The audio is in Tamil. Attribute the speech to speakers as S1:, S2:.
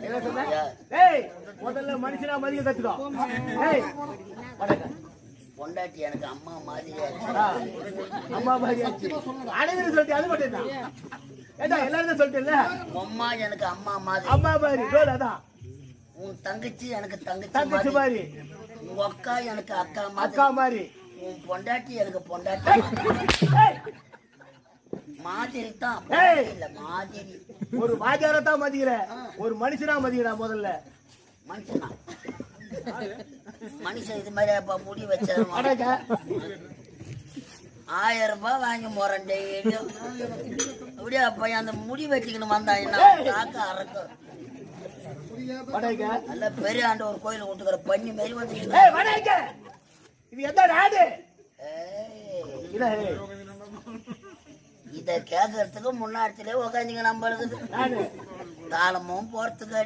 S1: என்ன சொன்ன? ஏய் முதல்ல மனுஷனா மதிக்க கத்துக்கோ. ஏய்
S2: பொண்டாட்டி எனக்கு அம்மா மாதிரி
S1: அம்மா மாதிரி ஆச்சு. அனைவரும் சொல்லிட்டு அது மட்டும் தான். ஏடா எல்லாரும் சொல்லிட்டேல்ல.
S2: அம்மா எனக்கு அம்மா மாதிரி.
S1: அம்மா மாதிரி சொல்ல அதான்.
S2: உன் தங்கச்சி எனக்கு
S1: தங்கச்சி மாதிரி.
S2: உன் அக்கா எனக்கு அக்கா மாதிரி.
S1: அக்கா மாதிரி.
S2: உன் பொண்டாட்டி எனக்கு பொண்டாட்டி மாதிரி தான். இல்ல மாதிரி.
S1: ஒரு வாஜார தான் மதிக்கிற. ஒரு மனுஷனா மதிக்கிறா முதல்ல.
S2: மனுஷனா? மனுஷன் இது மாதிரி அப்ப முடி வச்சாரு. 1000 ரூபாய் வாங்கி போறேன் டெய்லியும். அப்படியே அப்ப அந்த முடி வச்சுக்கணும் வந்தா என்ன காக்க அறக்கும். நல்ல பெரிய ஆண்டு ஒரு கோயில விட்டுக்கிற பண்ணி மாரி வந்து
S1: இது எந்த நாடு?
S2: இத கேட்கறதுக்கு முன்னாடிலே உக்காந்துங்க நம்மளுக்கு காலமும் போறதுக்கு